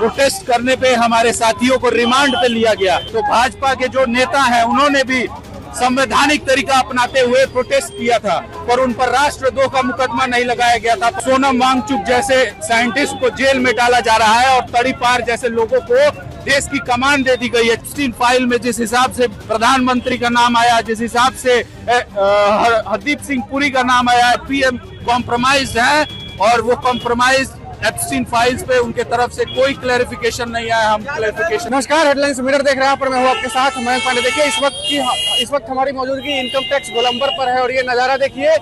Protest करने पे हमारे साथियों को रिमांड पे लिया गया। तो भाजपा के जो नेता हैं उन्होंने भी संवैधानिक तरीका अपनाते हुए प्रोटेस्ट किया था, पर उन पर राष्ट्रद्रोह का मुकदमा नहीं लगाया गया था। सोनम वांगचुक जैसे साइंटिस्ट को जेल में डाला जा रहा है और तड़ीपार जैसे लोगों को देश की कमान दे दी गई है। एप्स्टीन फाइल में जिस हिसाब से प्रधानमंत्री का नाम आया, जिस हिसाब से हरदीप सिंह पुरी का नाम आया, पीएम कॉम्प्रोमाइज है और वो कॉम्प्रोमाइज एप्स्टीन फाइल्स पे उनके तरफ से कोई क्लैरिफिकेशन नहीं आया। हम क्लैरिफिकेशन। नमस्कार, हेडलाइंस मिरर देख रहे हैं पर मैं हूं आपके साथ मयंक पांडे। देखिए इस वक्त हमारी मौजूदगी इनकम टैक्स गोलंबर पर है और ये नजारा देखिए,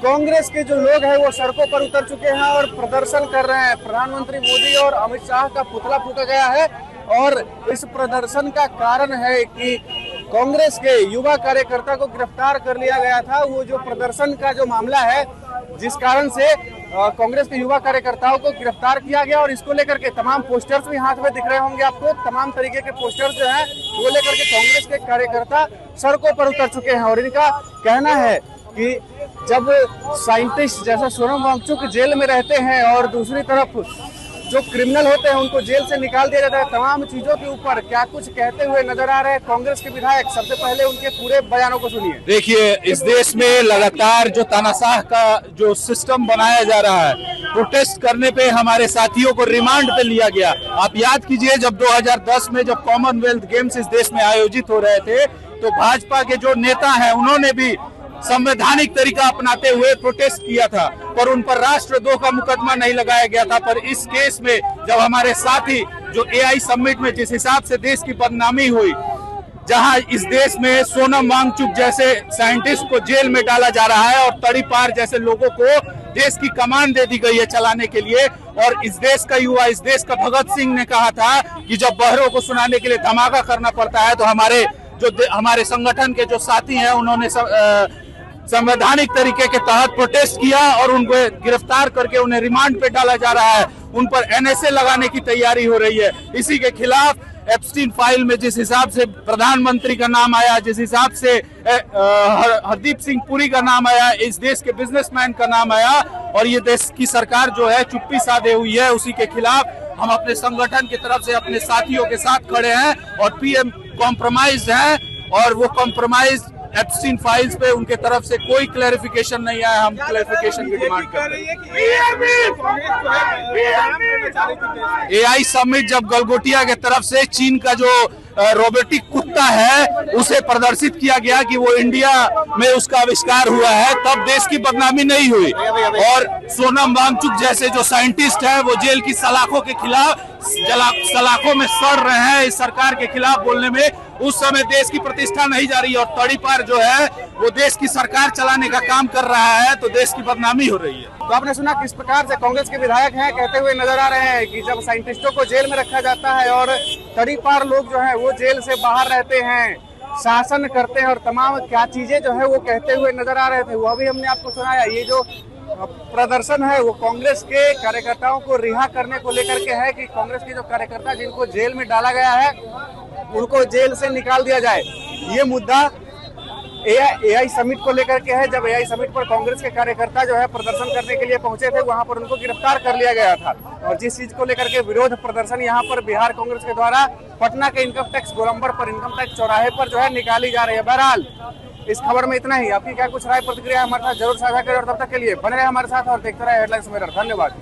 कांग्रेस के जो लोग हैं वो सड़कों पर उतर चुके हैं और प्रदर्शन कर रहे हैं। प्रधानमंत्री मोदी और अमित शाह का पुतला फूंका गया है और इस प्रदर्शन का कारण है कि कांग्रेस के युवा कार्यकर्ता को गिरफ्तार कर लिया गया था। वो जो प्रदर्शन का जो मामला है जिस कारण से कांग्रेस के युवा कार्यकर्ताओं को गिरफ्तार किया गया और इसको लेकर के तमाम पोस्टर्स भी हाथ में दिख रहे होंगे आपको। तमाम तरीके के पोस्टर्स जो हैं वो लेकर के कांग्रेस के कार्यकर्ता सड़कों पर उतर चुके हैं और इनका कहना है कि जब साइंटिस्ट जैसा सोनम वांगचुक जेल में रहते हैं और दूसरी तरफ जो क्रिमिनल होते हैं उनको जेल से निकाल दिया जाता है, तमाम चीजों के ऊपर क्या कुछ कहते हुए नजर आ रहे हैं कांग्रेस के विधायक। सबसे पहले उनके पूरे बयानों को सुनिए। देखिए, इस देश में लगातार जो तानाशाह का जो सिस्टम बनाया जा रहा है, प्रोटेस्ट करने पे हमारे साथियों को रिमांड पे लिया गया। आप याद कीजिए, जब 2010 में जब कॉमनवेल्थ गेम्स इस देश में आयोजित हो रहे थे तो भाजपा के जो नेता हैं उन्होंने भी संवैधानिक तरीका अपनाते हुए प्रोटेस्ट किया था, पर उन पर राष्ट्रद्रोह का मुकदमा नहीं लगाया गया था। पर इस केस में जब हमारे साथी जो एआई समिट में जिस हिसाब से देश की बदनामी हुई, जहां इस देश में सोनम वांगचुक जैसे साइंटिस्ट को जेल में डाला जा रहा है और तड़ीपार जैसे लोगों को देश की कमान दे दी गई है चलाने के लिए, और इस देश का युवा, इस देश का भगत सिंह ने कहा था कि जब बहरों को सुनाने के लिए धमाका करना पड़ता है तो हमारे संगठन के जो साथी हैं उन्होंने संवैधानिक तरीके के तहत प्रोटेस्ट किया और उनको गिरफ्तार करके उन्हें रिमांड पे डाला जा रहा है। उन पर एनएसए लगाने की तैयारी हो रही है। इसी के खिलाफ एप्स्टीन फाइल में जिस हिसाब से प्रधानमंत्री का नाम आया, जिस हिसाब से हरदीप सिंह पुरी का नाम आया, इस देश के बिजनेसमैन का नाम आया और ये देश की सरकार जो है चुप्पी साधे हुई है, उसी के खिलाफ हम अपने संगठन की तरफ से अपने साथियों के साथ खड़े हैं और पीएम कॉम्प्रोमाइज है और वो कॉम्प्रोमाइज एप्स्टीन फाइल्स पे उनके तरफ से कोई क्लैरिफिकेशन नहीं आया। हम क्लैरिफिकेशन की डिमांड कर रहे हैं। एआई समिट जब गलगोटिया के तरफ से चीन का जो रोबोटिक कुत्ता है उसे प्रदर्शित किया गया कि वो इंडिया में उसका आविष्कार हुआ है, तब देश की बदनामी नहीं हुई। और सोनम वांगचुक जैसे जो साइंटिस्ट है वो जेल की सलाखों के खिलाफ सलाखों में सड़ रहे हैं इस सरकार के खिलाफ बोलने में, उस समय देश की प्रतिष्ठा नहीं जा रही और तड़ीपार जो है वो देश की सरकार चलाने का काम कर रहा है, तो देश की बदनामी हो रही है। तो आपने सुना किस प्रकार से कांग्रेस के विधायक हैं कहते हुए नजर आ रहे हैं कि जब साइंटिस्टों को जेल में रखा जाता है और तड़ीपार लोग जो है वो जेल से बाहर रहते हैं, शासन करते हैं और तमाम क्या चीजें जो है वो कहते हुए नजर आ रहे थे, वो भी हमने आपको सुनाया। ये जो प्रदर्शन है वो कांग्रेस के कार्यकर्ताओं को रिहा करने को लेकर के है कि कांग्रेस के जो कार्यकर्ता जिनको जेल में डाला गया है उनको जेल से निकाल दिया जाए। ये मुद्दा एआई समिट को लेकर के है। जब एआई समिट पर कांग्रेस के कार्यकर्ता जो है प्रदर्शन करने के लिए पहुंचे थे, वहां पर उनको गिरफ्तार कर लिया गया था और जिस चीज को लेकर के विरोध प्रदर्शन यहां पर बिहार कांग्रेस के द्वारा पटना के इनकम टैक्स गोलंबर पर, इनकम टैक्स चौराहे पर जो है निकाली जा रही है। बहरहाल इस खबर में इतना ही। आपकी क्या कुछ राय प्रतिक्रिया हमारे साथ जरूर साझा करें और तब तक के लिए बने रहे हमारे साथ और देखते रहे हेडलाइंस मिरर। धन्यवाद।